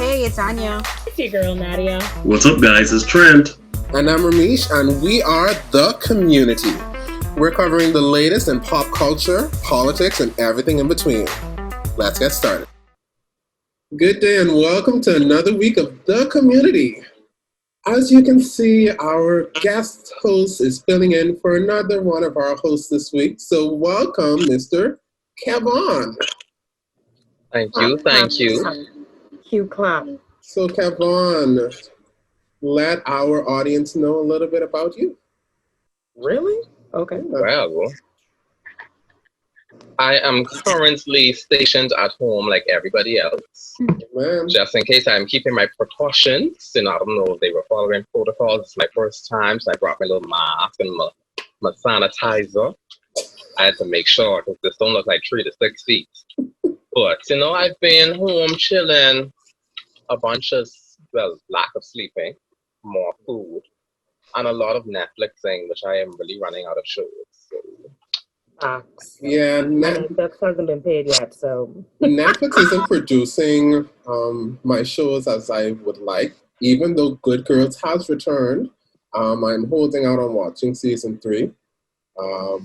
Hey, it's Anya. It's your girl, Nadia. What's up, guys? It's Trent. And I'm Ramesh, and we are The Community. We're covering the latest in pop culture, politics, and everything in between. Let's get started. Good day, and welcome to another week of The Community. As you can see, our guest host is filling in for another one of our hosts this week. So welcome, Mr. Kev'Von. Thank you. Cue clap. So Kev'Von, let our audience know a little bit about you. Really? Okay. Well, I am currently stationed at home like everybody else. Man. Just in case I'm keeping my precautions. And I don't know if they were following protocols. It's my first time, so I brought my little mask and my sanitizer. I had to make sure because this don't look like 3 to 6 feet. But, I've been home chilling, a bunch of, lack of sleeping, more food, and a lot of Netflixing, which I am really running out of shows. So. Yeah, Netflix hasn't been paid yet, so. Netflix isn't producing my shows as I would like, even though Good Girls has returned. I'm holding out on watching season 3,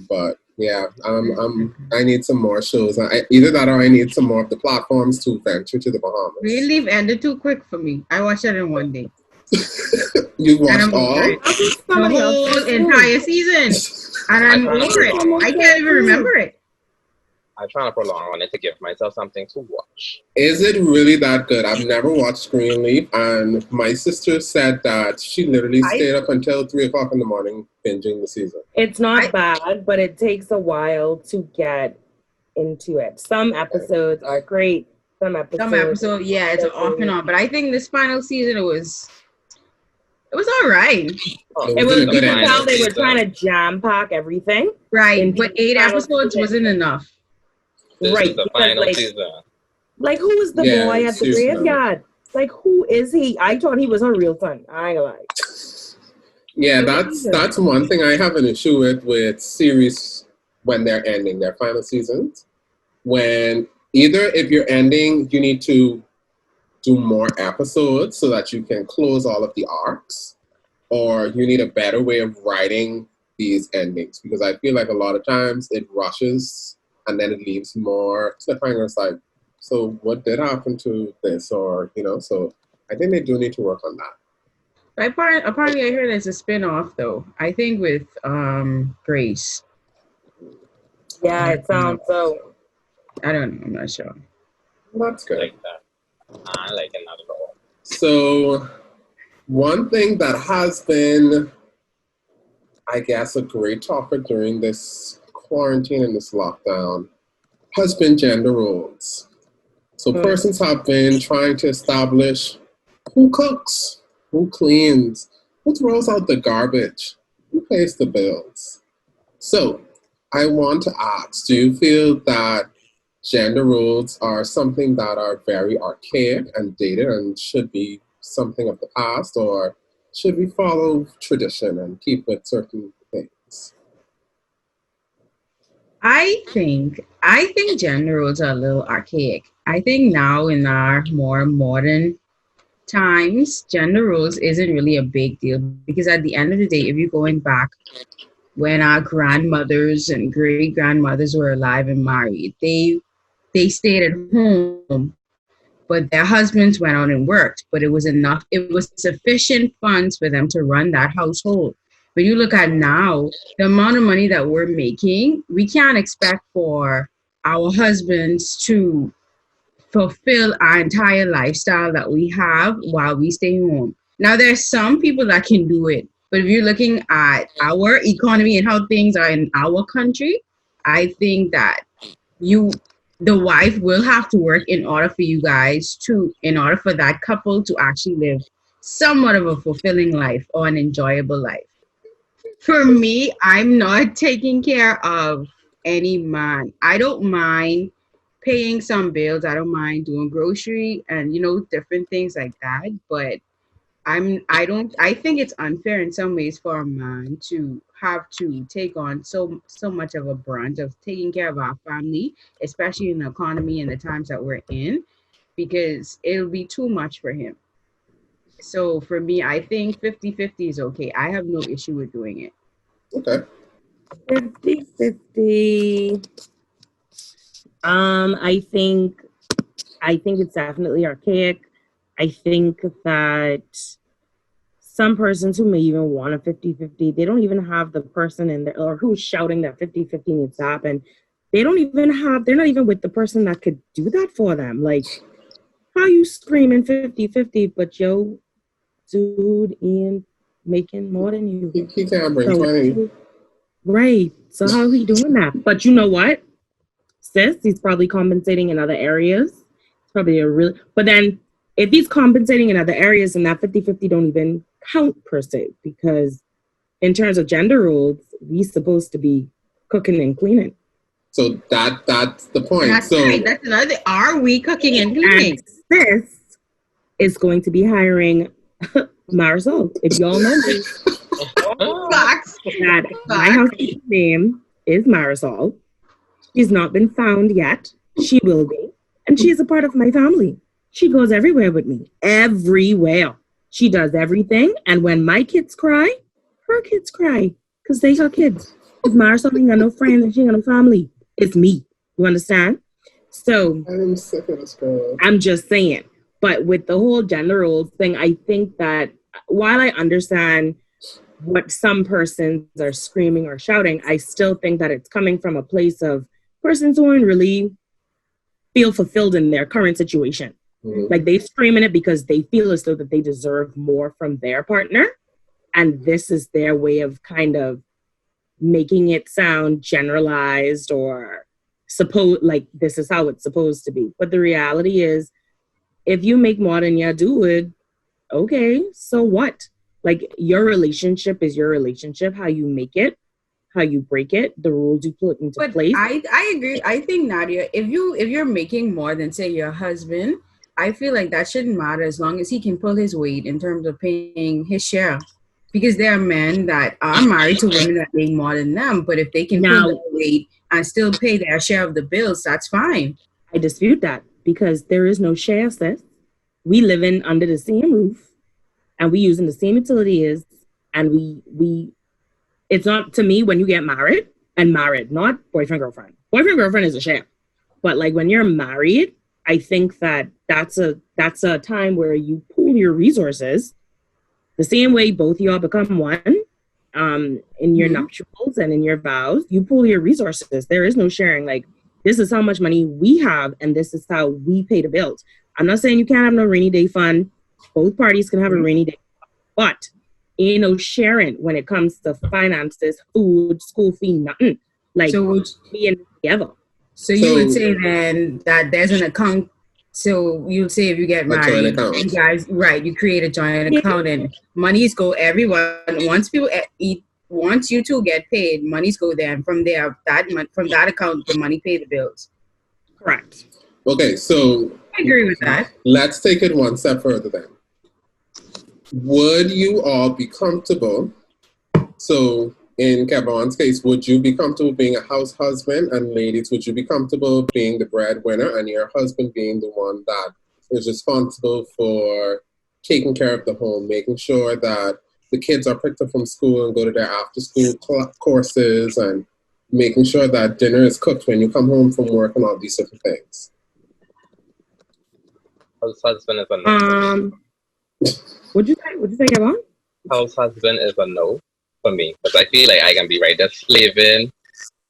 but yeah, I need some more shows. Either that or I need some more of the platforms to venture to the Bahamas. Relief ended too quick for me. I watched it in one day. You watched all? The whole entire season. And I'm over it. I can't even remember it. I'm trying to prolong on it to give myself something to watch. Is it really that good? I've never watched Greenleaf, and my sister said that she literally stayed up until 3 o'clock in the morning binging the season. It's not bad, but it takes a while to get into it. Some episodes are great. Some episodes, yeah, it's off and on. But I think this final season, it was all right. It was, you could tell they were trying to jam pack everything. Right, but 8 episodes wasn't enough. This is the final season. Like, who is the boy at the graveyard? Like, who is he? I thought he was her real son. I ain't gonna lie. Yeah, that's one thing I have an issue with series when they're ending their final seasons. When either if you're ending, you need to do more episodes so that you can close all of the arcs, or you need a better way of writing these endings, because I feel like a lot of times it rushes and then it leaves more cliffhangers like, so what did happen to this? Or, so I think they do need to work on that. Apparently I heard there's a spin-off though. I think with Grace. Yeah, it sounds so. I don't know, I'm not sure. That's good. I like that. I like it not at all. So one thing that has been, I guess, a great topic during this quarantine and this lockdown has been gender roles. So persons have been trying to establish who cooks, who cleans, who throws out the garbage, who pays the bills. So I want to ask, do you feel that gender roles are something that are very archaic and dated and should be something of the past, or should we follow tradition and keep with certain things? I think gender roles are a little archaic. I think now in our more modern times, gender roles isn't really a big deal, because at the end of the day, if you're going back when our grandmothers and great grandmothers were alive and married, they stayed at home, but their husbands went out and worked. But it was enough. It was sufficient funds for them to run that household. When you look at now, the amount of money that we're making, we can't expect for our husbands to fulfill our entire lifestyle that we have while we stay home. Now, there's some people that can do it, but if you're looking at our economy and how things are in our country, I think that the wife will have to work in order for that couple to actually live somewhat of a fulfilling life or an enjoyable life. For me, I'm not taking care of any man. I don't mind paying some bills. I don't mind doing grocery and different things like that. But I think it's unfair in some ways for a man to have to take on so much of a brunt of taking care of our family, especially in the economy and the times that we're in. because it'll be too much for him. So for me, I think 50-50 is okay. I have no issue with doing it. Okay. 50-50. I think it's definitely archaic. I think that some persons who may even want a 50-50, they don't even have the person in there or who's shouting that 50-50 needs to happen. They're not even with the person that could do that for them. Like, how you screaming 50-50, but yo, dude ain't making more than you. He can't bring So, 20. right. So how he doing that? But you know what? Sis, he's probably compensating in other areas. It's probably but then if he's compensating in other areas, then that 50-50 don't even count per se, because in terms of gender roles, we supposed to be cooking and cleaning. So that's the point. That's so right. That's another. Are we cooking and cleaning? And sis is going to be hiring Marisol. If y'all know me, Facts. that my housekeeper's name is Marisol. She's not been found yet. She will be. And she is a part of my family. She goes everywhere with me. Everywhere. She does everything. And when my kids cry, her kids cry. Because they got kids. Because Marisol ain't got no friends and she ain't got no family. It's me. You understand? So I'm sick of this girl. I'm just saying. But with the whole gender roles thing, I think that while I understand what some persons are screaming or shouting, I still think that it's coming from a place of persons who don't really feel fulfilled in their current situation. Mm-hmm. Like they screaming it because they feel as though that they deserve more from their partner. And this is their way of kind of making it sound generalized or like this is how it's supposed to be. But the reality is, if you make more than you do it, okay, so what? Like your relationship is your relationship, how you make it, how you break it, the rules you put into place. I agree. I think, Nadia, if you're making more than, say, your husband, I feel like that shouldn't matter as long as he can pull his weight in terms of paying his share. Because there are men that are married to women that make more than them, but if they can pull their weight and still pay their share of the bills, that's fine. I dispute that because there is no share, sis. We live in under the same roof and we using the same utilities, and we it's not, to me, when you get married, not boyfriend girlfriend is a share, but like when you're married, I think that that's a time where you pool your resources the same way both of y'all become one in your nuptials and in your vows. You pool your resources. There is no sharing. Like, this is how much money we have and this is how we pay the bills. I'm not saying you can't have no rainy day fund. Both parties can have a rainy day, but ain't no sharing when it comes to finances, food, school fee, nothing. Like, so being together. So you would say then that there's an account. So you'd say if you get married, you guys, right, you create a joint account and monies go everyone. Once people eat, once you two get paid, monies go there, and from there, from that account, the money pay the bills. Correct. Okay, so I agree with that. Let's take it one step further then. Would you all be comfortable? So in Kev'Von's case, would you be comfortable being a house husband? And ladies, would you be comfortable being the breadwinner and your husband being the one that is responsible for taking care of the home, making sure that the kids are picked up from school and go to their after-school courses, and making sure that dinner is cooked when you come home from work and all these different things? House husband is a no. What'd you say, Kev'Von? House husband is a no for me, because I feel like I can be right there slaving,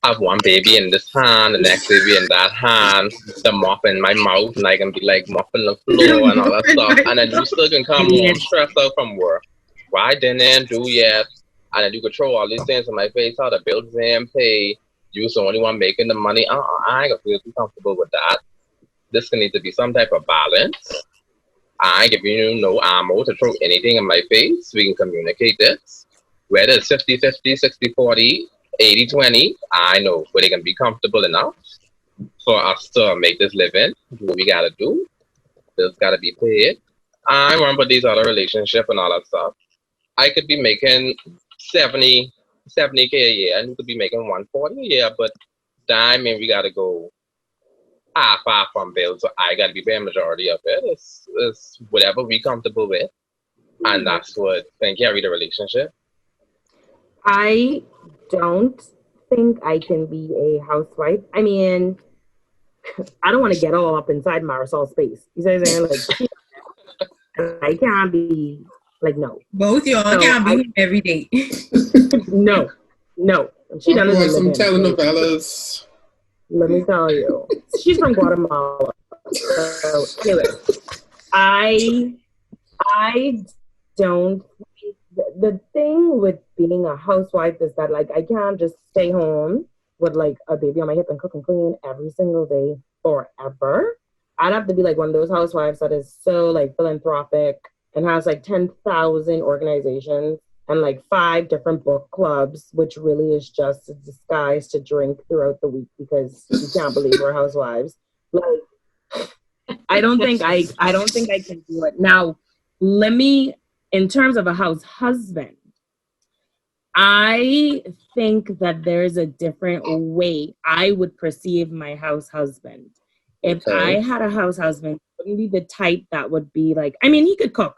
have one baby in this hand, the next baby in that hand, the mop in my mouth, and I can be like mopping the floor and all that stuff, and then you still can come home stressed out from work. Why didn't do yet? And then you could throw all these things in my face, how the bills ain't paid, you're the only one making the money. I ain't gonna feel too comfortable with that. This can need to be some type of balance. I ain't giving you no ammo to throw anything in my face. We can communicate this. Whether it's 50-50, 60-40, 80-20, I know, but they can be comfortable enough for us to make this living. Do what we gotta do. Bills gotta be paid. I remember these other relationship and all that stuff. I could be making 70K a year, and you could be making 140 a year, but that mean we gotta go half on bills, so I gotta be paying majority of it. It's whatever we comfortable with, and that's what can carry the relationship. I don't think I can be a housewife. I mean, I don't want to get all up inside Marisol's space. You see what I'm saying? Like, I can't be like, no. Both y'all So can't be every day. No. She done watch some live in. telenovelas. Let me tell you, she's from Guatemala. So anyway, I don't. The thing with being a housewife is that like I can't just stay home with like a baby on my hip and cook and clean every single day forever. I'd have to be like one of those housewives that is so like philanthropic and has like 10,000 organizations and like 5 different book clubs, which really is just a disguise to drink throughout the week because you can't believe we're housewives. Like, I don't think I can do it. Now, in terms of a house husband, I think that there's a different way I would perceive my house husband. If I had a house husband, it wouldn't be the type that would be like, I mean, he could cook,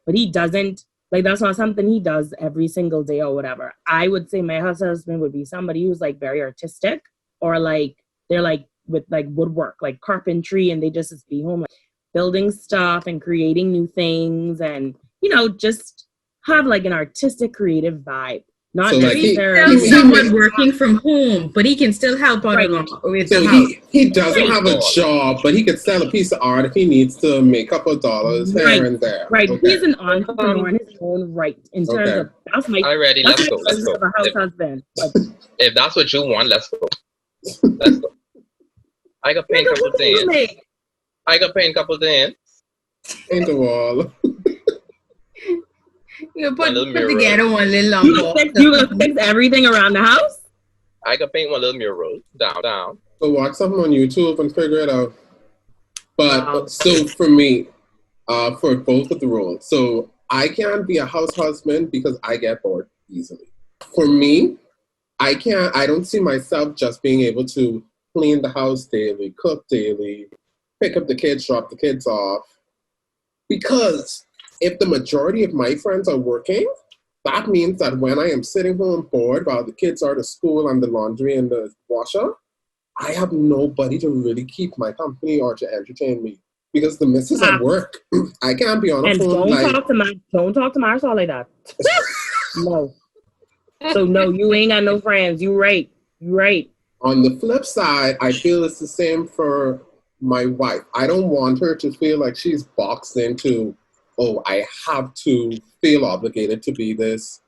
but he doesn't, like, that's not something he does every single day or whatever. I would say my house husband would be somebody who's like very artistic or like, they're like with like woodwork, like carpentry, and they just be home like building stuff and creating new things and, you know, just have like an artistic creative vibe. Not So, like, Still someone working from home, but he can still help out along with the house. He doesn't have a job, but he could sell a piece of art if he needs to make a couple of dollars here and there. Right. Okay. He's an entrepreneur in his own right. In terms of that's my Alrighty, let's go. A house husband. If that's what you want, let's go. Let's go. I got paint a couple things. Paint the wall. You put together one little lump. You will fix everything around the house? I could paint one little mural down. So watch something on YouTube and figure it out. But so for me, for both of the roles, so I can't be a house husband because I get bored easily. For me, I don't see myself just being able to clean the house daily, cook daily, pick up the kids, drop the kids off. Because if the majority of my friends are working, that means that when I am sitting home bored while the kids are to school and the laundry and the washer, I have nobody to really keep my company or to entertain me. Because the missus at work, I can't be on a phone. Don't talk to Marisol like that. No. So no, you ain't got no friends. You right. On the flip side, I feel it's the same for my wife. I don't want her to feel like she's boxed into, oh, I have to feel obligated to be this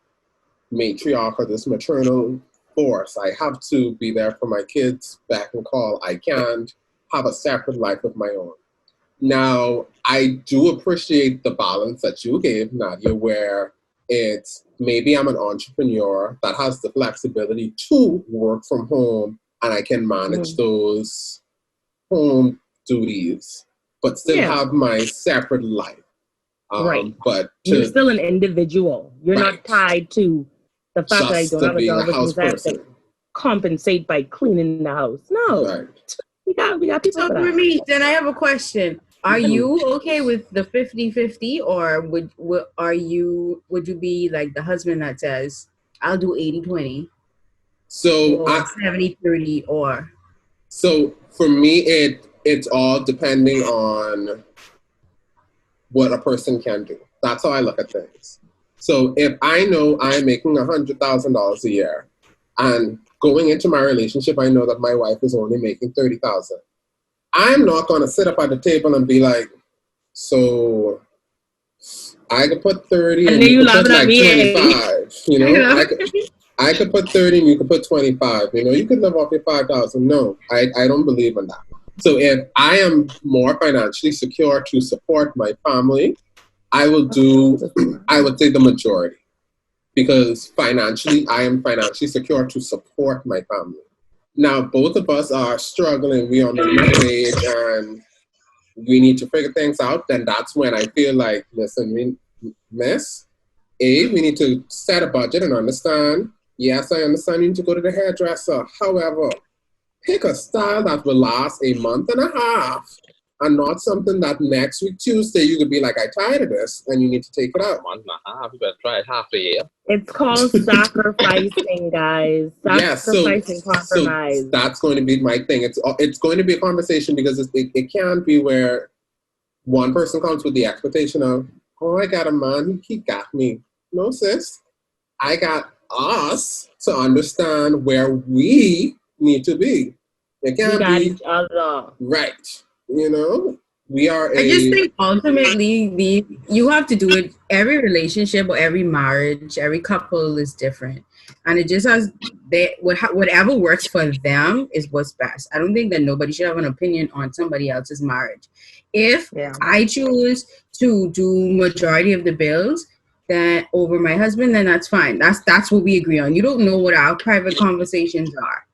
matriarch or this maternal force. I have to be there for my kids, back and call. I can't have a separate life of my own. Now, I do appreciate the balance that you gave, Nadia, where it's maybe I'm an entrepreneur that has the flexibility to work from home and I can manage those home duties, but still have my separate life. Right. But you're still an individual. You're not tied to the fact that I don't have a job, which means I have to compensate by cleaning the house. No. Right. We got people for that. For me, then I have a question. Are you okay with the 50-50 or would you be like the husband that says, I'll do 80-20? So 70-30 or? So for me, it's all depending on what a person can do. That's how I look at things. So if I know I'm making $100,000 a year and going into my relationship, I know that my wife is only making $30,000. I'm not going to sit up at the table and be like, so I could put 30 and you could put like 25. You know, I could put 30 and you could put 25. You know, you could live off your 5,000. No, I don't believe in that. So if I am more financially secure to support my family, I would say the majority. Because financially, I am financially secure to support my family. Now, both of us are struggling. We're on the middle age and we need to figure things out. Then that's when I feel like, listen, miss, we need to set a budget and understand. Yes, I understand you need to go to the hairdresser. However, pick a style that will last a month and a half and not something that next week, Tuesday, you could be like, I tired of this and you need to take it out. A month and a half, you better try it half a year. It's called sacrificing, guys. Sacrificing compromise. So that's going to be my thing. It's going to be a conversation because it can't be where one person comes with the expectation of, oh, I got a man, he got me. No, sis. I got us to understand where we need to be. It can't be each other. Right. You know, we are I just think ultimately you have to do it. Every relationship or every marriage, every couple is different, and it just has whatever works for them is what's best. I don't think that nobody should have an opinion on somebody else's marriage. If I choose to do majority of the bills then over my husband, then that's fine. That's what we agree on. You don't know what our private conversations are.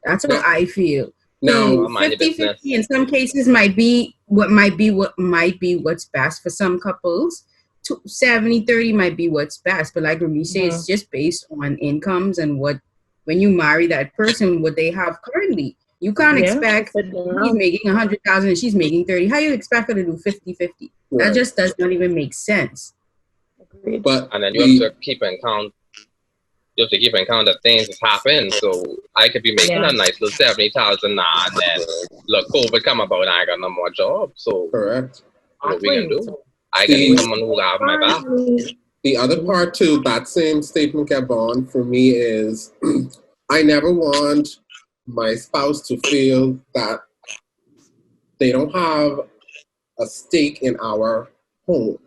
That's what I feel. No, 50-50 in some cases might be what's best for some couples. 70-30 might be what's best. But like Remy says, it's just based on incomes and when you marry that person, what they have currently. You can't expect he's making 100,000 and she's making 30. How you expect her to do 50-50? Right. That just does not even make sense. Agreed. But and then you have to keep in count. You have to keep in count that things happen. So I could be making a nice little 70,000 now, and then look, COVID come about, and I got no more job. So correct. What we gonna do? I can need someone who have my back. The other part to that same statement, Kev'Von, for me is I never want my spouse to feel that they don't have a stake in our home.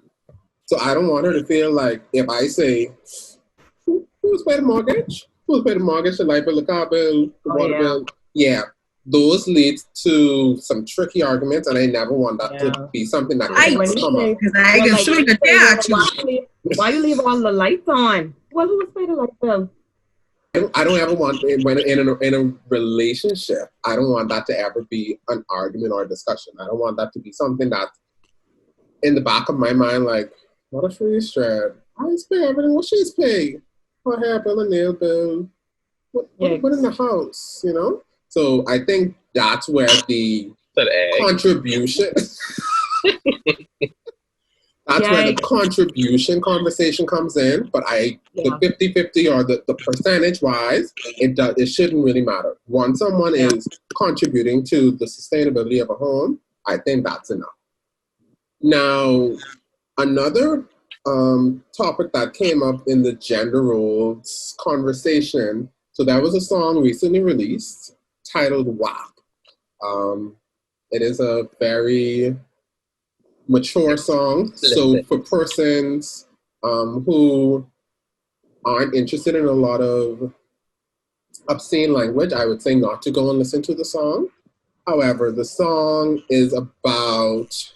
So I don't want her to feel like if I say, who's paying the mortgage? Who's paying the mortgage, the light bill, the car bill, the water bill? Yeah, those lead to some tricky arguments, and I never want that to be something that can come up. Because I can show you that. Why you leave all the lights on? Well, who was paying the light bill? I don't ever want, when in a relationship, I don't want that to ever be an argument or a discussion. I don't want that to be something that in the back of my mind, like, what a free strap. I just pay everything. What she's paying? Her hair bill, a nail bill. What in the house, you know? So I think that's where the contribution... That's where the contribution conversation comes in, but the 50-50 or the percentage-wise, it shouldn't really matter. Once someone is contributing to the sustainability of a home, I think that's enough. Now, another topic that came up in the gender roles conversation, so there was a song recently released titled WAP. It is a very mature song, so for persons who aren't interested in a lot of obscene language, I would say not to go and listen to the song. However, the song is about,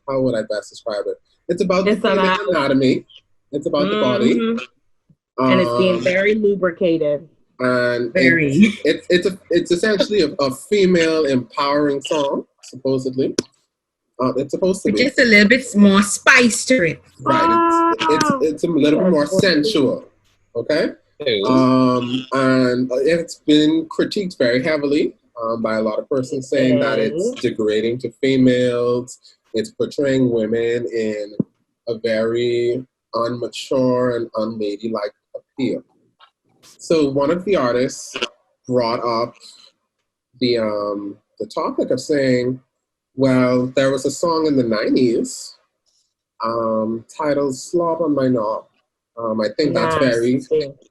how would I best describe it? It's about the anatomy. It's about the body. And it's being very lubricated. And it's essentially a female empowering song, supposedly. It's supposed to be just a little bit more spice to it. Right. It's a little bit more sensual. Okay. And it's been critiqued very heavily by a lot of persons, saying that it's degrading to females. It's portraying women in a very unmature and unladylike appeal. So one of the artists brought up the topic of saying, well, there was a song in the 90s titled Slob on My Knob. I think that's very,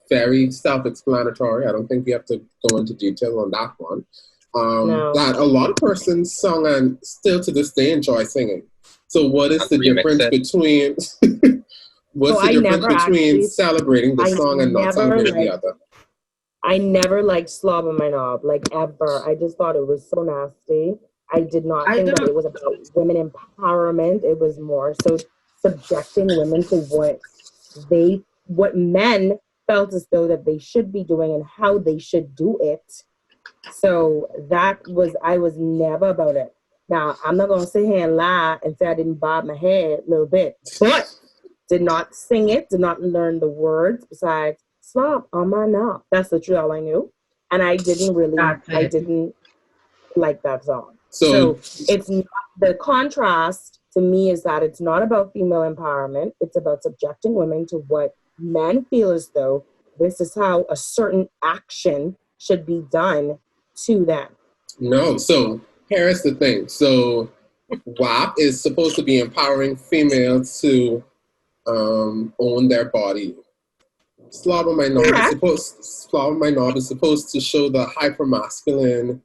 very self-explanatory. I don't think we have to go into detail on that one. That a lot of persons sung and still to this day enjoy singing. So what is the difference between celebrating the song and not celebrating the other? I never liked Slob on My Knob, like ever. I just thought it was so nasty. I did not think that it was about women empowerment. It was more so subjecting women to what men felt as though that they should be doing and how they should do it. So I was never about it. Now, I'm not going to sit here and lie and say I didn't bob my head a little bit, but did not sing it, did not learn the words besides Slob on My Knob. That's literally all I knew. And I didn't really, like that song. So it's not, the contrast to me is that it's not about female empowerment. It's about subjecting women to what men feel as though this is how a certain action should be done to them. no, so here's the thing. So WAP is supposed to be empowering females to own their body. Slob on My Knob is supposed to show the hypermasculine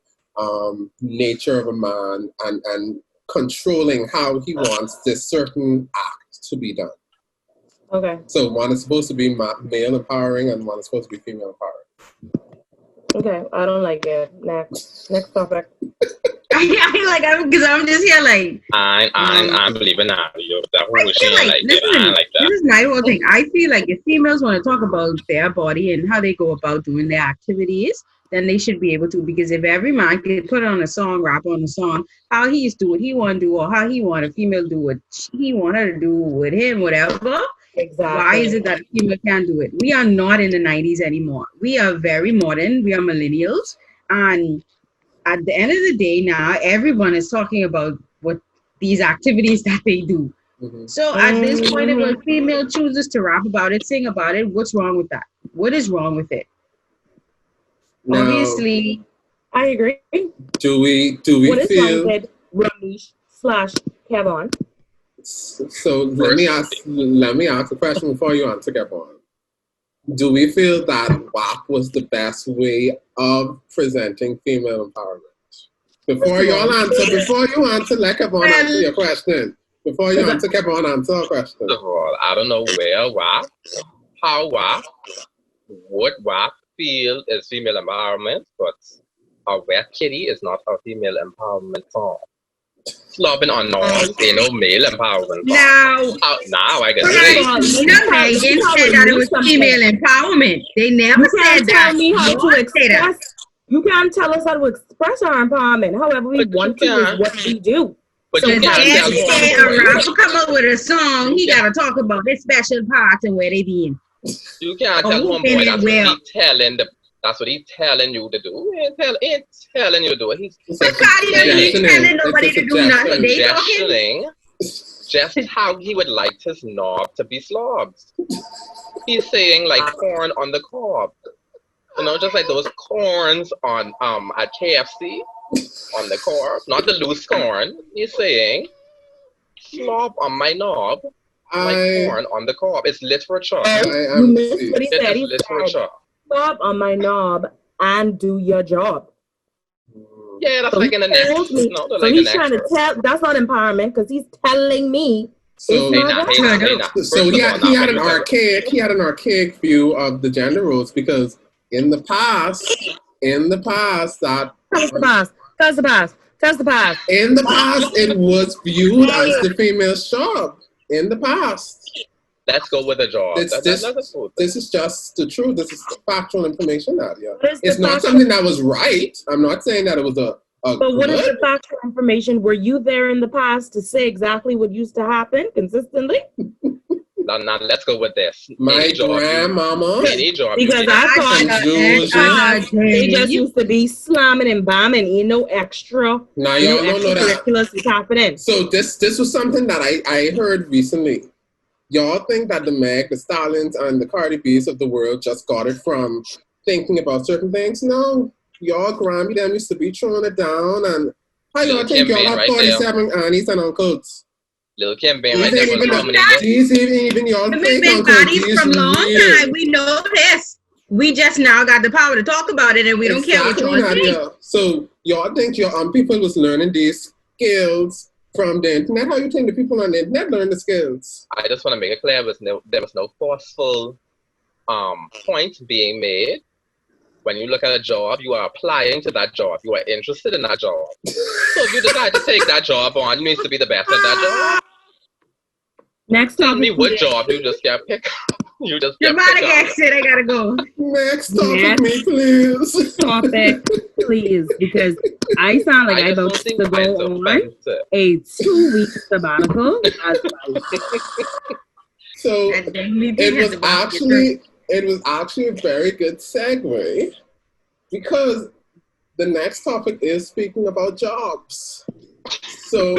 nature of a man and controlling how he wants this certain act to be done. Okay. So one is supposed to be male empowering and one is supposed to be female empowering. Okay, I don't like it. Next topic. Because I'm just here like I'm believing that you that whole I feel like listen, this is my whole thing. I feel like if females want to talk about their body and how they go about doing their activities, then they should be able to. Because if every man could put on a song, rap on a song, how he used to do what he want to do, or how he want a female to do what he want her to do with him, whatever. Exactly. Why is it that a female can't do it? We are not in the 90s anymore. We are very modern. We are millennials. And at the end of the day now, everyone is talking about what these activities that they do. Mm-hmm. So at this point, if a female chooses to rap about it, sing about it, what's wrong with that? What is wrong with it? Now, obviously, I agree. Do we what is feel? Wrong with Ramesh/Kev'Von? So let me ask a question before you answer, Kev'Von. Do we feel that WAP was the best way of presenting female empowerment? Before you answer, let Kev'Von answer your question. Before you answer, Kev'Von answer a question. First of all, I don't know where WAP, how WAP, what WAP feel is female empowerment, but a wet kitty is not a female empowerment song. Slobbing on norms, ain't no male empowerment. Now I can see. Megan said that it was female empowerment. They never said that. You can't tell us how to express our empowerment. However we want to is what we do. But so you can't say a rapper come up with a song, he gotta talk about his special parts and where they be in. You can't tell one boy that's what he's telling you to do. He ain't telling you to do it. He's telling nobody to do nothing. Suggesting just how he would like his knob to be slobbed. He's saying like corn on the cob. You know, just like those corns on at KFC on the cob, not the loose corn. He's saying slob on my knob, like corn on the cob. It's literature. You missed what he said. It's literature. Slob on my knob and do your job. Yeah, that's so like in the next. No, so he's trying to tell. That's not empowerment because he's telling me. So he had an archaic view of the gender roles because in the past that tell us the past. In the past, it was viewed as the female's job. In the past. Let's go with a job. This is just the truth. This is factual information, Nadia. It's not something that was right. I'm not saying that it was a but what is the factual information? Were you there in the past to say exactly what used to happen consistently? Now let's go with this. My grandmama. Any job. Because I thought they just used to be slamming and bombing, no extra. Now y'all don't know that. Is happening. So this was something that I heard recently. Y'all think that the Meg, the Stallions, and the Cardi B's of the world just got it from thinking about certain things? No. Y'all Grammy them used to be throwing it down, and how y'all think y'all have 47 aunties and uncles? Lil' Kim been right there for even y'all think big bodies from long time. We know this. We just now got the power to talk about it, and we don't care what y'all think. So y'all think your people was learning these skills from the internet? How you think the people on the internet learn the skills? I just want to make it clear there was no forceful point being made. When you look at a job, you are applying to that job. You are interested in that job. So if you decide to take that job on, you need to be the best at that job. Next Tell me what job you just get picked. You just get picked exit. I gotta go. Next topic, me please. Topic, please, because I sound like I'm about to go on a 2-week sabbatical. So it was actually a very good segue because the next topic is speaking about jobs. So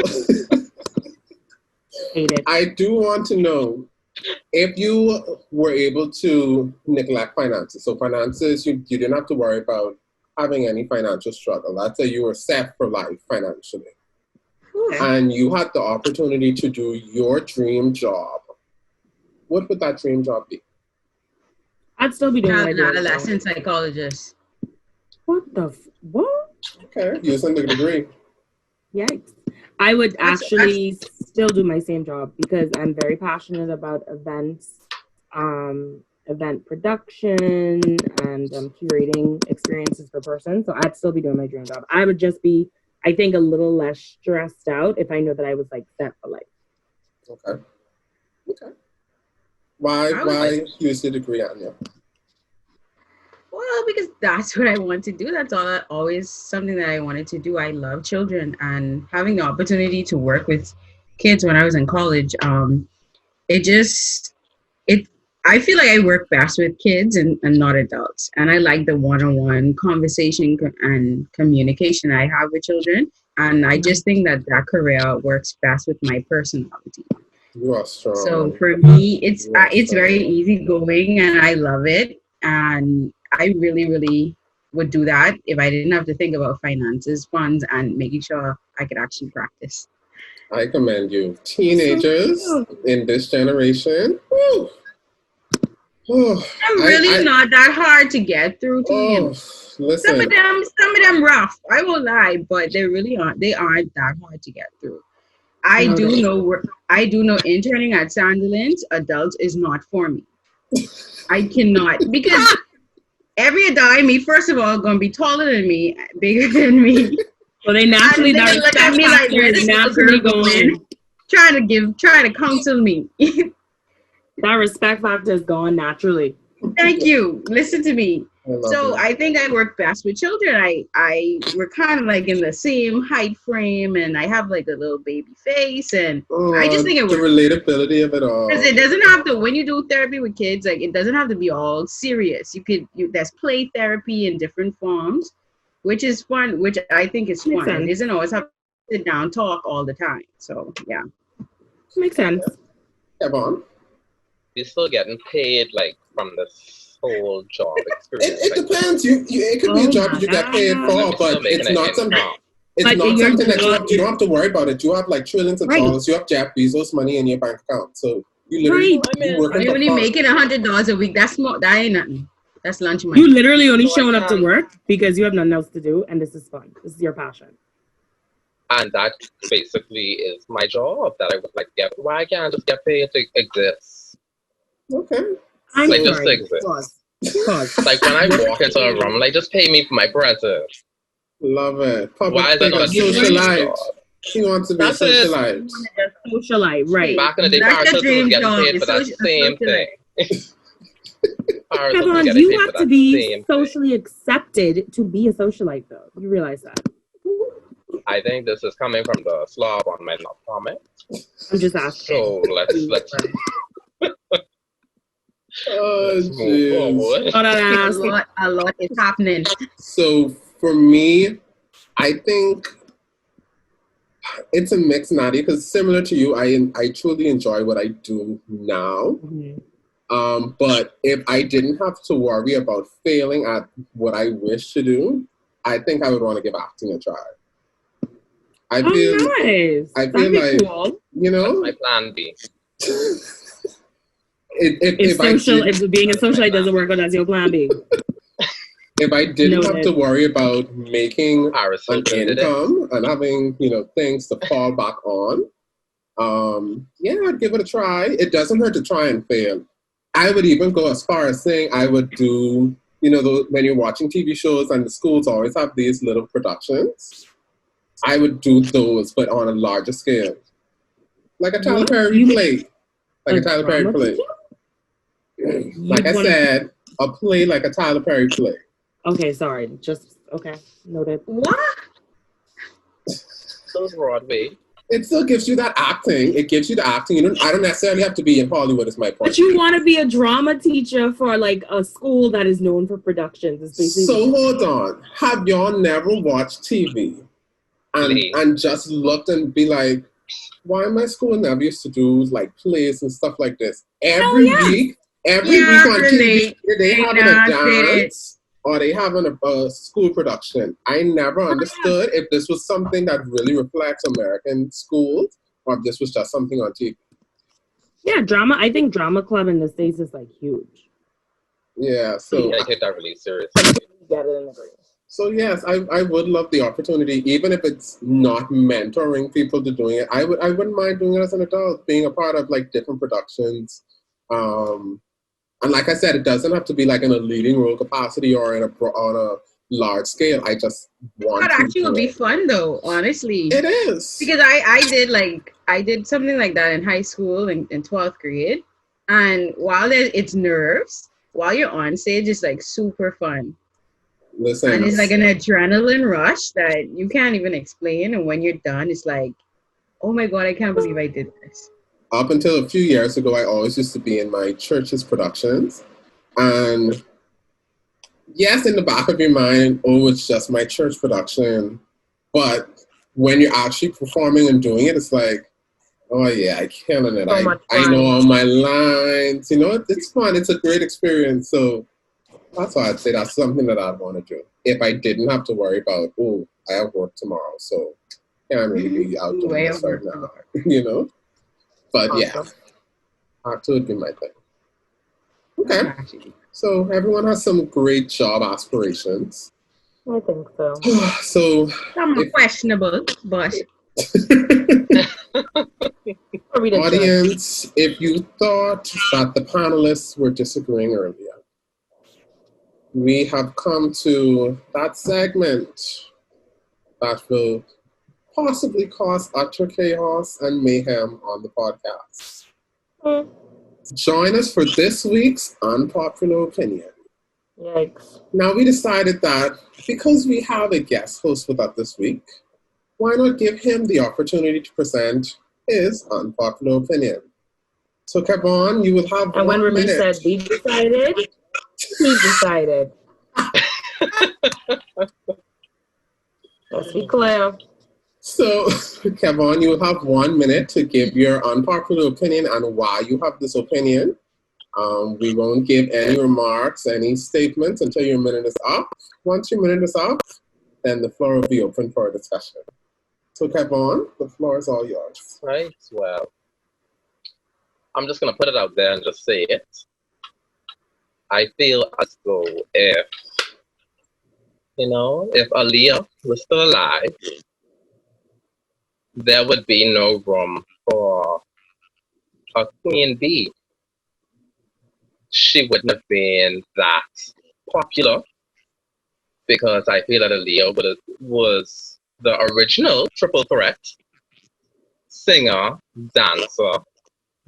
Hate it. I do want to know if you were able to neglect finances. So finances, you didn't have to worry about having any financial struggle. Let's say you were set for life financially. And you had the opportunity to do your dream job. What would that dream job be? I'd still be doing what I An do. adolescent psychologist. What the what? Okay, using the degree. Yikes. I would actually still do my same job because I'm very passionate about events, event production, and curating experiences per person. So I'd still be doing my dream job. I would just be, I think, a little less stressed out if I knew that I was like set for life. Okay. Why use the degree, Anya? Well, because that's what I want to do. That's always something that I wanted to do. I love children, and having the opportunity to work with kids when I was in college, I feel like I work best with kids and not adults. And I like the one-on-one conversation and communication I have with children. And I just think that career works best with my personality. You are strong. So for me, it's very easygoing, and I love it. And I really, really would do that if I didn't have to think about finances, funds, and making sure I could actually practice. I commend you. Teenagers in this generation. Whew. I'm really not that hard to get through to you. Listen. Some of them rough. I won't lie, but they really aren't. They aren't that hard to get through. I do know interning at Sandilands, adults is not for me. I cannot, because every adult I meet, first of all, gonna be taller than me, bigger than me. So they naturally look at me like this naturally going, trying to counsel me. That respect factor is gone naturally. Thank you. Listen to me. I think I work best with children. We're kind of like in the same height frame, and I have like a little baby face, and I just think it works. The relatability of it all. Because it doesn't have to, when you do therapy with kids, like it doesn't have to be all serious. There's play therapy in different forms, which is fun, which I think is fun. It doesn't always have to sit down, talk all the time. So yeah. Makes sense. Kev'Von? You're still getting paid like from this whole job experience. It depends. It could be a job that you get paid for, but it's not something. It's not something that you don't have to worry about it. You have like trillions of dollars. You have Jeff Bezos money in your bank account, so you literally you're only making $100 a week. That's more. That ain't nothing. That's lunch money. You literally only showing up to work because you have nothing else to do, and this is fun. This is your passion. And that basically is my job that I would like to get. Why can't I just get paid to exist? Okay. Just to exist. Like when I walk into a room, like just pay me for my presence. Love it. Why is it not socialite? She wants to be socialite. Socialite, right? Back in the day, our sisters was getting paid for that same thing. Kev'Von, you have to be socially accepted to be a socialite, though. You realize that? I think this is coming from the slob on my comment. I'm just asking. So let's move forward. A lot is happening. So for me, I think it's a mix, Nadia, because similar to you, I truly enjoy what I do now. Mm-hmm. But if I didn't have to worry about failing at what I wish to do, I think I would want to give acting a try. I feel nice. I feel like cool. You know, that's my plan B. If being a socialite doesn't work out, that's your plan B. If I didn't have to worry about making an income and having, things to fall back on, I'd give it a try. It doesn't hurt to try and fail. I would even go as far as saying I would do, when you're watching TV shows and the schools always have these little productions, I would do those, but on a larger scale. Like a Tyler Perry play. Like a Tyler Perry play. Like I said, a play like a Tyler Perry play. Okay, sorry. Okay. Noted. What? Those Broadway. It still gives you that acting. It gives you the acting. I don't necessarily have to be in Hollywood, is my point. But you want to be a drama teacher for like a school that is known for productions. So hold on. Have y'all never watched TV and just looked and be like, why my school never used to do like plays and stuff like this? Every week on TV, they having a dance or they having a school production. I never understood if this was something that really reflects American schools or if this was just something on TV. Yeah, drama. I think drama club in the States is like huge. Yeah, so I take that really seriously. Get it in the green. So yes, I would love the opportunity, even if it's not mentoring people to doing it. I wouldn't mind doing it as an adult, being a part of like different productions. And like I said, it doesn't have to be like in a leading role capacity or on a large scale. I just want that actually would be fun though, honestly. It is. Because I did something like that in high school in 12th grade. And while it's nerves, while you're on stage, it's like super fun. Listen, and it's like an adrenaline rush that you can't even explain. And when you're done, it's like, oh my God, I can't believe I did this. Up until a few years ago, I always used to be in my church's productions. And yes, in the back of your mind, oh, it's just my church production. But when you're actually performing and doing it, it's like, oh yeah, I killing it. I know all my lines. You know, it's fun. It's a great experience. So that's why I'd say that's something that I'd want to do. If I didn't have to worry about, oh, I have work tomorrow, so can't really be out doing this right now. You know? But yeah, that would be my thing. Okay. So everyone has some great job aspirations. I think so. So some questionable, but audience, if you thought that the panelists were disagreeing earlier, we have come to that segment that will possibly cause utter chaos and mayhem on the podcast. Join us for this week's unpopular opinion. Yikes. Now, we decided that because we have a guest host with us this week, why not give him the opportunity to present his unpopular opinion? So, Kev'Von, you will have and 1 minute. And when Remy said we decided, he decided. Let's be clear. So, Kev'Von, you will have 1 minute to give your unpopular opinion and why you have this opinion. We won't give any remarks, any statements until your minute is up. Once your minute is up, then the floor will be open for a discussion. So, Kev'Von, the floor is all yours. Right. Well, I'm just going to put it out there and just say it. I feel as though if Aaliyah was still alive, there would be no room for a queen bee. She wouldn't have been that popular because I feel that Aaliyah was the original triple threat: singer, dancer,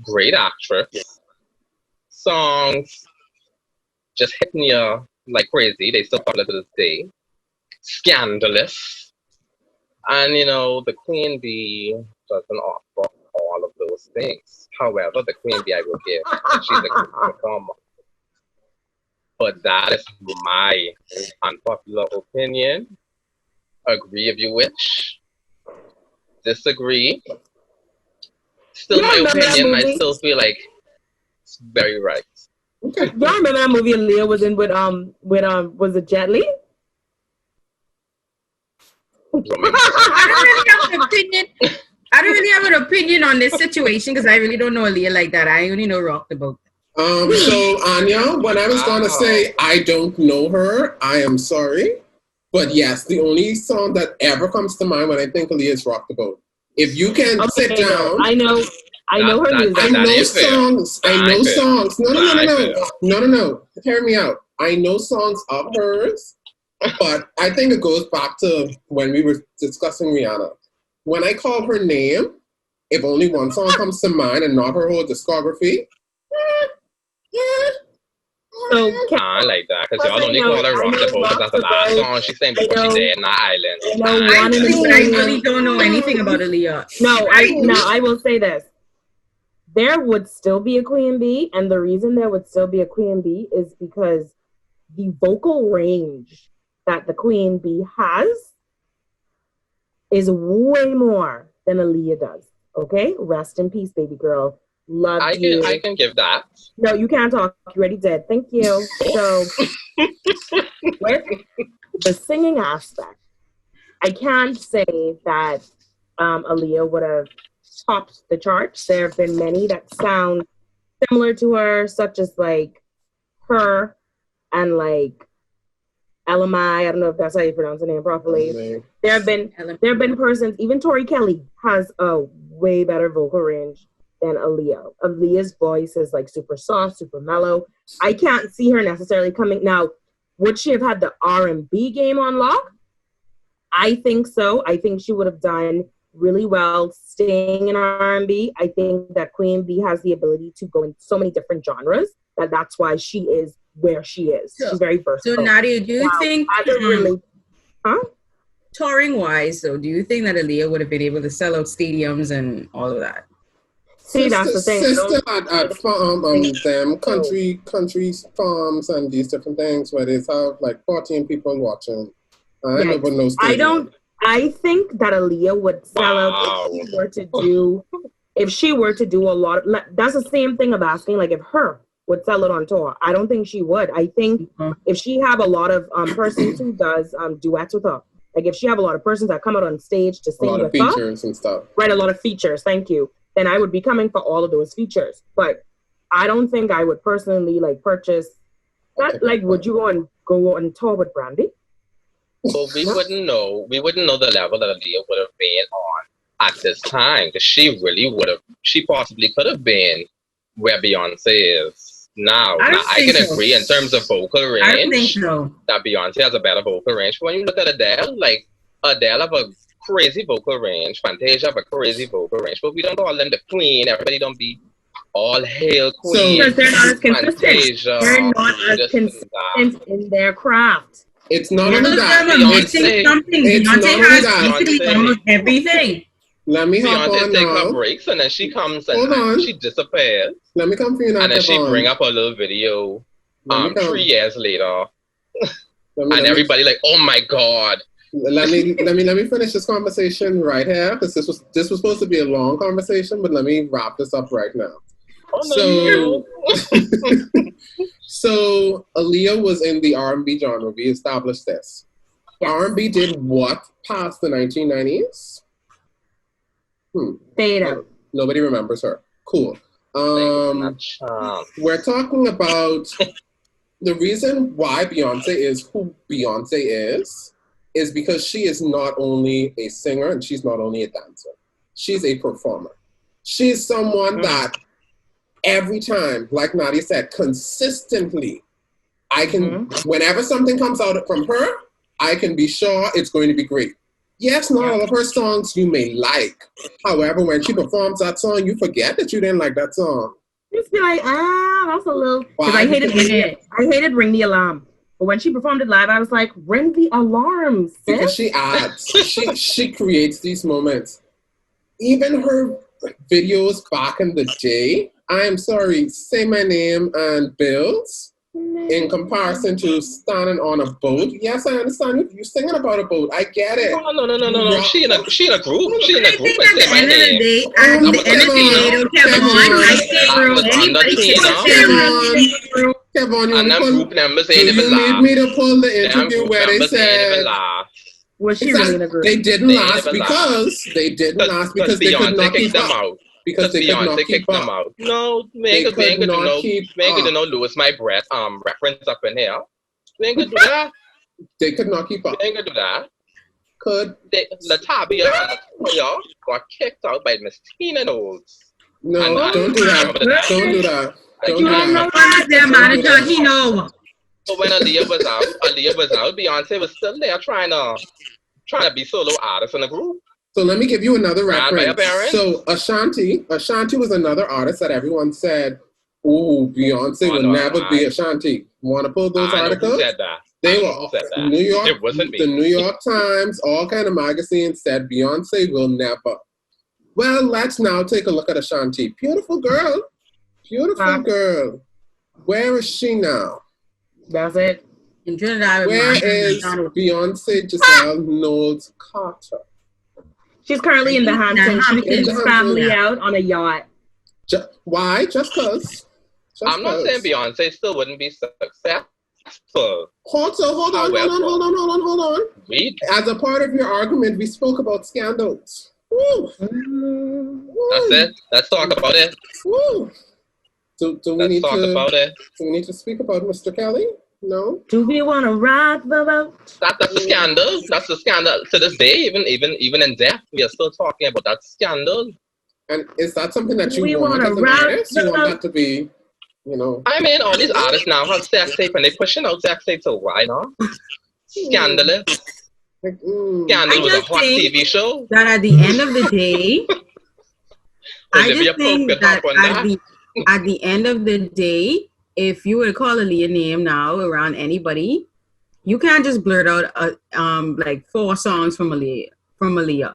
great actress, songs just hitting you like crazy. They still popular to this day. Scandalous. And, the queen bee doesn't offer all of those things. However, the queen bee I will give, and she's a good performer. But that is my unpopular opinion. Agree if you wish. Disagree. Still my opinion. I still feel like it's very right. Okay. Y'all remember that movie Aaliyah was in with was it Jet Li? I don't really have an opinion on this situation because I really don't know Aaliyah like that. I only know Rockabouts. So Anya, when I was gonna say I don't know her, I am sorry. But yes, the only song that ever comes to mind when I think Aaliyah is Rock the Boat. If you can sit down. I know her music. I know songs. No. Hear me out. I know songs of hers, but I think it goes back to when we were discussing Rihanna. When I call her name, if only one song comes to mind and not her whole discography, So like that, because y'all only call her Rock the Boat because that's the last song she sang before she died in the island. I really don't know anything about Aaliyah. I will say this. There would still be a Queen Bee, and the reason there would still be a Queen Bee is because the vocal range that the Queen Bee has is way more than Aaliyah does. Okay? Rest in peace, baby girl. Love you. I can give that. No, you can't talk. You already did. Thank you. So, with the singing aspect, I can't say that Aaliyah would have topped the charts. There have been many that sound similar to her, such as like her and like LMI. I don't know if that's how you pronounce the name properly. There have been persons. Even Tori Kelly has a way better vocal range than Aaliyah. Aaliyah's voice is like super soft, super mellow. I can't see her necessarily coming now. Would she have had the R&B game on lock? I think so. I think she would have done really well staying in R&B. I think that Queen Bee has the ability to go in so many different genres that's why she is where she is. She's very versatile. So Nadia, do you think touring wise though, do you think that Aaliyah would have been able to sell out stadiums and all of that? See, that's the thing. Sister at farm them country farms and these different things where they have like 14 people watching. I think that Aaliyah would sell out if she were to do a lot of, that's the same thing of asking like if her would sell it on tour. I don't think she would. I think if she have a lot of persons who does duets with her, like if she have a lot of persons that come out on stage to sing with her, a lot of features and stuff. Right, a lot of features. Thank you. Then I would be coming for all of those features. But I don't think I would personally like purchase that. Like, would you go on tour with Brandy? Well, we wouldn't know. We wouldn't know the level that Aaliyah would have been on at this time, because she really would have. She possibly could have been where Beyonce is now. I can agree in terms of vocal range. I don't think so. That Beyonce has a better vocal range. But when you look at Adele, like Adele have a crazy vocal range. Fantasia have a crazy vocal range, but we don't call them the queen. Everybody don't be all hail queen. Because they're not as consistent. Fantasia, they're not as consistent in their craft. It's not only that. Beyonce has basically almost everything. Let me hop Beyonce on take now. her breaks and then she comes and she disappears. Let me come for you now, and then she Kev'Von. bring up a little video 3 years later. And everybody like, oh my God. Let me finish this conversation right here, because this was supposed to be a long conversation, but let me wrap this up right now. So Aaliyah was in the R&B genre. We established this. R&B did what past the 1990s? Fade out. Nobody remembers her. Cool. We're talking about the reason why Beyonce is who Beyonce is because she is not only a singer and she's not only a dancer. She's a performer. She's someone that every time, like Nadia said, consistently, I can, whenever something comes out from her, I can be sure it's going to be great. Yes, not all of her songs you may like. However, when she performs that song, you forget that you didn't like that song. You just be like, that's a little... Because I hated Ring the Alarm. But when she performed it live, I was like, ring the alarm, sis. Because she adds. she creates these moments. Even her videos back in the day, I am sorry, Say My Name and Bills, in comparison to standing on a boat. Yes, I understand you singing about a boat. I get it. No. She in a group. She in a group and Say My Name. At the end of the day, Kev'Von, you need me to pull the interview where they said... Was she really in a group? They didn't last because they could not keep up. Because they could not keep up. No, they could not keep up. Lose my breath. Reference up in here. They ain't gonna do that. They could not keep up. They ain't gonna do that. Latavia got kicked out by Miss Tina Knowles. No, don't do that. Don't do that. You don't know why their manager, he know. So when Aaliyah was out, Beyonce was still there trying to be solo artist in the group. So let me give you another reference. So Ashanti was another artist that everyone said Ooh, Beyonce Oh, will no, never be Ashanti. Want to pull those I know articles? who said that. They I were know who said that. New York. It wasn't me. The New York Times, all kind of magazines said Beyonce will never. Well, let's now take a look at Ashanti. Beautiful girl. Beautiful girl. Where is she now? That's it. In Trinidad, Where is Beyonce Giselle Knowles Carter? She's currently in the Hamptons. She took In the his family Hamptons. out on a yacht. Why? Just because. I'm not saying Beyonce still wouldn't be successful. Hold on. As a part of your argument, we spoke about scandals. Woo. That's it. Let's talk about it. Woo. Do we Let's need talk to about it. Do we need to speak about Mr. Kelly? No. Do we want to rock the boat? That's a scandal. That's a scandal to this day. Even in death, we are still talking about that scandal. And is that something that you We want wanna as an rock artist? You want that to be, I mean, all these artists now have sex tape and they're pushing out sex tape, so why not? Scandalous. Scandal was a hot TV show. That at the end of the day, I Olivia just think Pope could that hop on that. at the end of the day, if you were to call Aaliyah name now around anybody, you can't just blurt out like 4 songs from Aaliyah.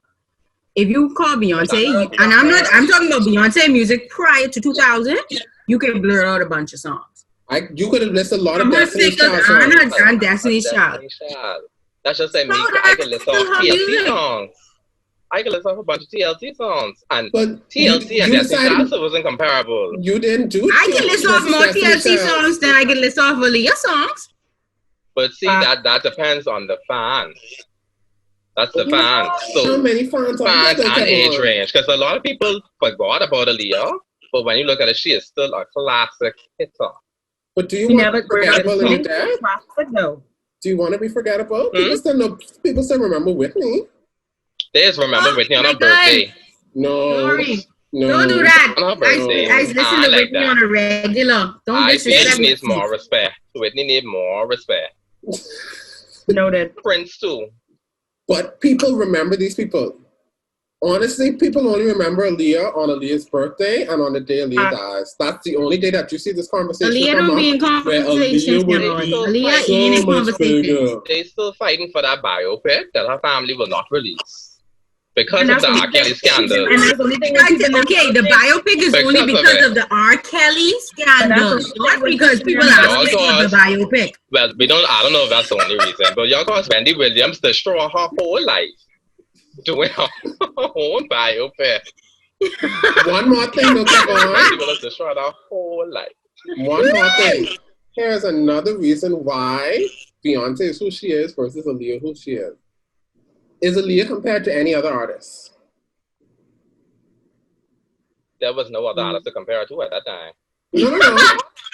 If you call Beyonce, and I'm talking about Beyonce music prior to 2000, you can blurt out a bunch of songs. You could have listed a lot of I'm Destiny's Child songs. songs. Destiny's Child. That's just like me. I can list off TLC songs. I can list off a bunch of TLC songs. And but TLC and Destiny's Child wasn't comparable. You didn't do I can list off more TLC songs than I can list off Aaliyah songs. But see, that depends on the fans. That's the fans. So how many fans and age range. Because a lot of people forgot about Aaliyah, but when you look at it, she is still a classic hitter. But do you want to be forgettable in death? No. Do you want to be forgettable? People still remember Whitney. They just remember Whitney on her birthday. No. No. Don't do that. On her birthday. I listen to Whitney on a regular. Don't disrespect Whitney needs more respect. Whitney needs more respect. Noted. Prince too. But people remember these people. Honestly, people only remember Aaliyah on Aaliyah's birthday and on the day Aaliyah dies. That's the only day that you see this conversation. Aaliyah don't be in conversations. Aaliyah ain't in conversations. They still fighting for that biopic that her family will not release because of the R. Kelly scandal. And that's the only thing the biopic is only because of the R. Kelly scandal, not because people are for the biopic. Well, I don't know if that's the only reason, but y'all cause Wendy Williams destroy her whole life doing her own biopic. One more thing, though, Kev'Von. She will have destroyed her whole life. One more thing. Here's another reason why Beyonce is who she is versus Aaliyah who she is. Is Aaliyah compared to any other artist? There was no other artist to compare her to at that time. No.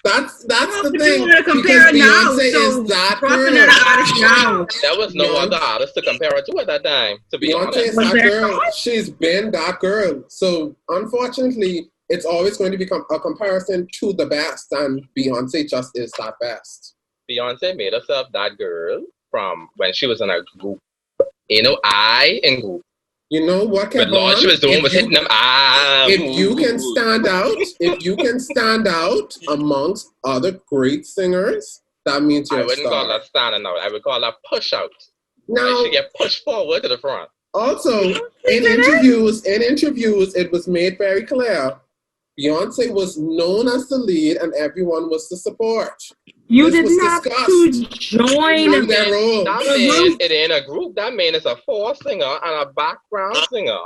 That's the thing. Compare because now, Beyonce so is that girl. There was no other artist to compare her to at that time. To be honest, Beyonce is that girl. She's been that girl. So unfortunately, it's always going to become a comparison to the best, and Beyonce just is that best. Beyonce made herself that girl from when she was in a group. In group. You know what, Kev'Von? But all she was doing was hitting them. If you can stand out amongst other great singers, that means you're a star. I wouldn't call that standing out. I would call that push out. Now, she get pushed forward to the front. Also, in interviews, it was made very clear. Beyonce was known as the lead, and everyone was the support. You did not have to join their role. That man, it ain't a group. That man is a force singer and a background singer.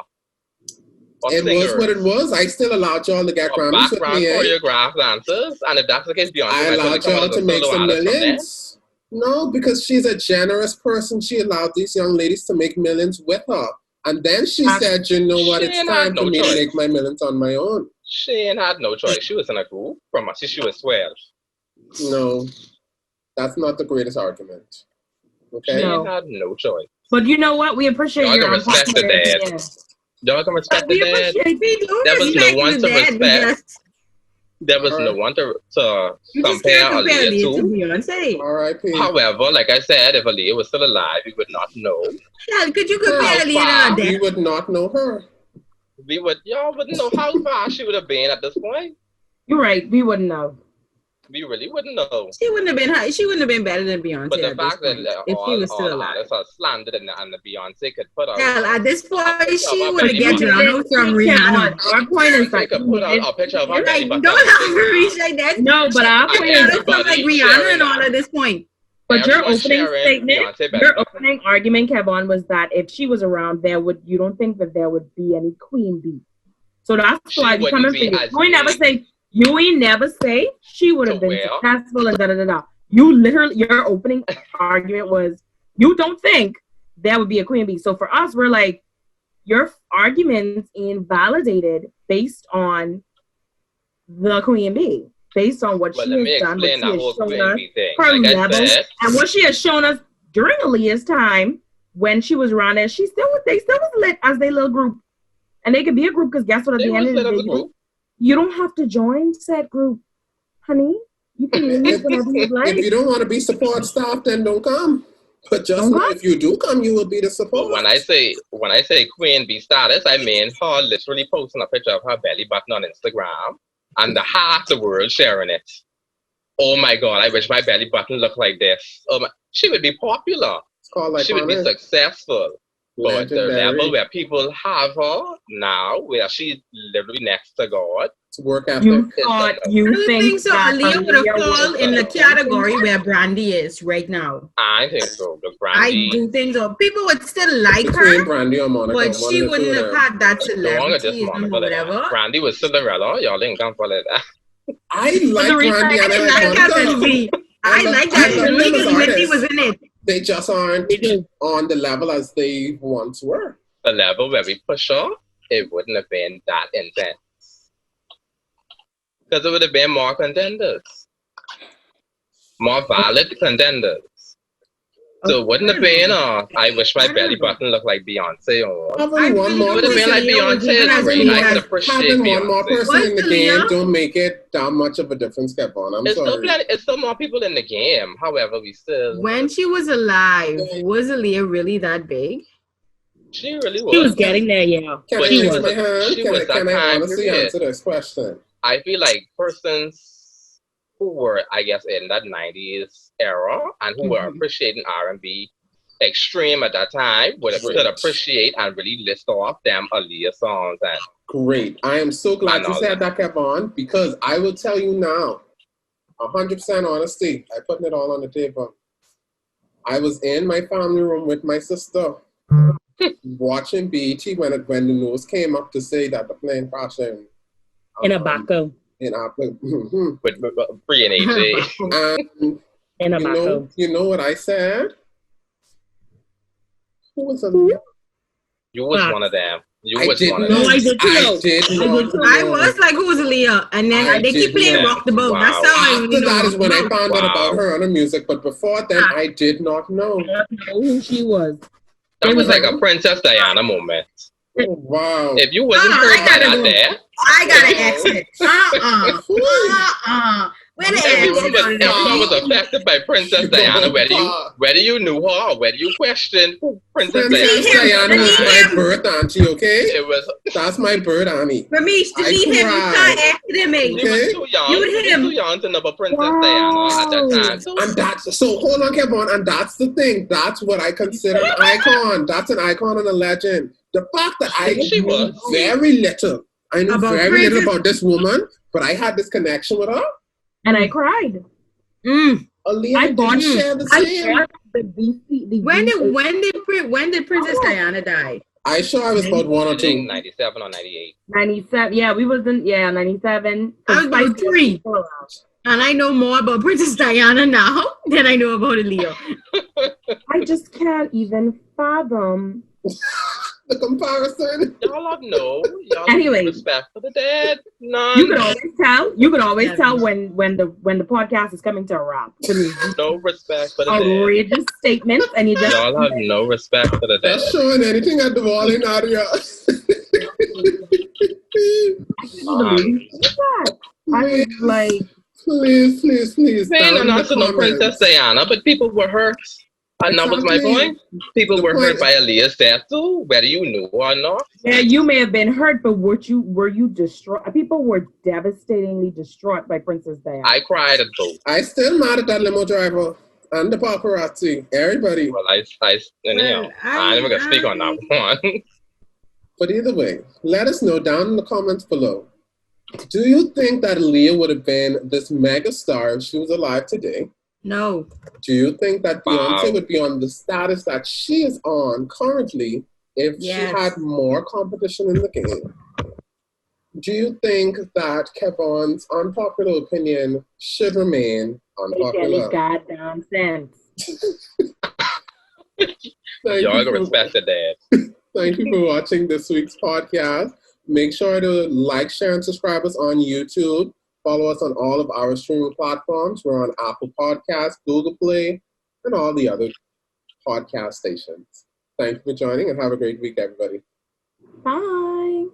It was what it was. I still allowed y'all to get Grammys with me. Choreographed dancers, and if that's the case, Beyonce, I allowed y'all to make some millions. No, because she's a generous person. She allowed these young ladies to make millions with her. And then she said, you know what, it's time for me to make my millions on my own. She ain't had no choice. She was in a group from she was 12. No, that's not the greatest argument. Okay? She ain't had no choice. But you know what? We appreciate y'all can respect the dad. Y'all can respect the dad. There was no one to respect. There was no one to compare Aaliyah to Beyonce. R.I.P. However, like I said, if Aaliyah was still alive, we would not know. Yeah, could you compare Aaliyah to we would not know her. Y'all wouldn't know how far she would have been at this point. You're right. We wouldn't know. We really wouldn't know. She wouldn't have been high. She wouldn't have been better than Beyonce But the at this fact that point if she was all still alive. artists are slandered and the Beyonce could put out. Hell, at this point, she But would have get drowned out from Rihanna. Our point is Beyonce that could put out a picture of her belly Like, button. don't have to reach like that. no, but our She point would is, have come like Rihanna and all at this point. but your Everyone's opening sharing statement, Beyonce belly your button. opening argument, Kev'Von, was that if she was around, you don't think that there would be any queen bee. So that's She why we wouldn't coming be for you. as You ain't never say she would have So been well. successful and da da da da. You literally, your opening argument was you don't think there would be a queen bee. So for us, we're like, your arguments invalidated based on the queen bee, based on what But she let me has done, what explain she that has whole shown queen us, bee thing. her Like I levels, said, and what she has shown us during Aaliyah's time when she was around there. They still was lit as their little group, and they could be a group because guess what? At they the end was of the lit as a day, group. you don't have to join said group, honey. You can leave whenever you like. If you don't want to be support staff, then don't come. But just know if you do come, you will be the But support. when I say queen bee status, I mean her literally posting a picture of her belly button on Instagram and the half the world sharing it. Oh my God, I wish my belly button looked like this. She would be popular. It's called like She would be successful. But the legendary. level where people have her now, where she's literally next to God. It's work ethic. You thought I you don't think think so. that Aaliyah would have Aaliyah fallen was in the better. category where Brandy is right now. I think so. Because I Brandy, do think so. People would still like Between her, Brandy or Monica, but one she of the two wouldn't of have them. had that don't get this celebrity or Monica whatever. there. Brandy was Cinderella. Y'all didn't come for that. I the like reason Brandy and I I like like that Monica. movie. I love- like I that love movie them as because Whitney artists. was in it. They just aren't They do. on the level as they once were. The level where we push her, it wouldn't have been that intense. Because it would have been more contenders. More valid contenders. So it wouldn't have been I wish my belly button looked like Beyonce or Having one more it would have been like person, Beyonce even is as great. I Aaliyah. could appreciate having one more Beyonce. person in the What's game Aaliyah? don't make it that much of a difference, Kev'Von. I'm sorry. It's still more people in the game. However, we still When she was alive, was Aaliyah really that big? she really She was was. getting there, yeah. Can But I she raise was my hand? she Can was I that time honestly period. answer this question? I feel like persons who were, I guess, in that 90s era and who were appreciating R&B extreme at that time would have could appreciate and really list off them Aaliyah songs and Great. I am so glad you said that, Kev'Von, because I will tell you now, 100% honesty, I'm putting it all on the table. I was in my family room with my sister watching BET when the news came up to say that the plane crashing In a Baco. in our with Free and AJ. and In a Baco. you know what I said? Who was Aaliyah? You was one of them. You I was did one of not. them. I did too. I did not. I was like, who's Aaliyah? And then I they keep did playing not. Rock the Boat. Wow. That's how I After that is when I know. found out about her on the music, but before then, I did not know. I don't know who she was. That It was was like a Princess Diana moment. Oh, wow. If you wasn't I heard by gotta that go. there, I gotta exit. Where the everyone was affected by Princess You Diana, go whether you knew her or whether you questioned who Princess Princess Diana Diana was See my him. birth auntie, okay? It was That's my bird auntie. For me, to I see him, you cried. can't academic. you was too young. You You was him. too young to know about Princess Diana at that time. So And that's so hold on, Kev'Von, and that's the thing. That's what I consider an icon. That's an icon and a legend. The fact that I She knew was. very little. I knew About very little Princess- about this woman, but I had this connection with her. And I cried. Aaliyah I didn't bought share the I same. shared the BC. When did Princess Diana die? I sure I was about 1 or 2. 97 or 98. 97. Yeah, we wasn't. Yeah, 97. I was about 3. And I know more about Princess Diana now than I know about Aaliyah. I just can't even fathom. The comparison. Y'all have no. Y'all have Anyway. no respect for the dead. None. You could always tell. You could always tell when the podcast is coming to a wrap. To me, No respect for the dead. outrageous statements, and you just Y'all have no respect for the dead. Just showing anything at the wall in Nadia. I was like, Please. Saying down in the not to know comments. Princess Diana, but people were hurt. And that was my Exactly. point. People The were hurt point- by Aaliyah's death too, whether you knew or not. Yeah, you may have been hurt, but were you distraught? People were devastatingly distraught by Princess Diana. I cried at both. I still mad at that limo driver and the paparazzi. Everybody. Well, anyhow, I never gonna speak on that one. But either way, let us know down in the comments below. Do you think that Aaliyah would have been this mega star if she was alive today? No. Do you think that Beyonce Wow. would be on the status that she is on currently if Yes. she had more competition in the game? Do you think that Kev'Von's unpopular opinion should remain Make any unpopular? goddamn sense. Y'all gonna respect the dad. Thank you for watching this week's podcast. Make sure to like, share, and subscribe us on YouTube. Follow us on all of our streaming platforms. We're on Apple Podcasts, Google Play, and all the other podcast stations. Thank you for joining and have a great week, everybody. Bye.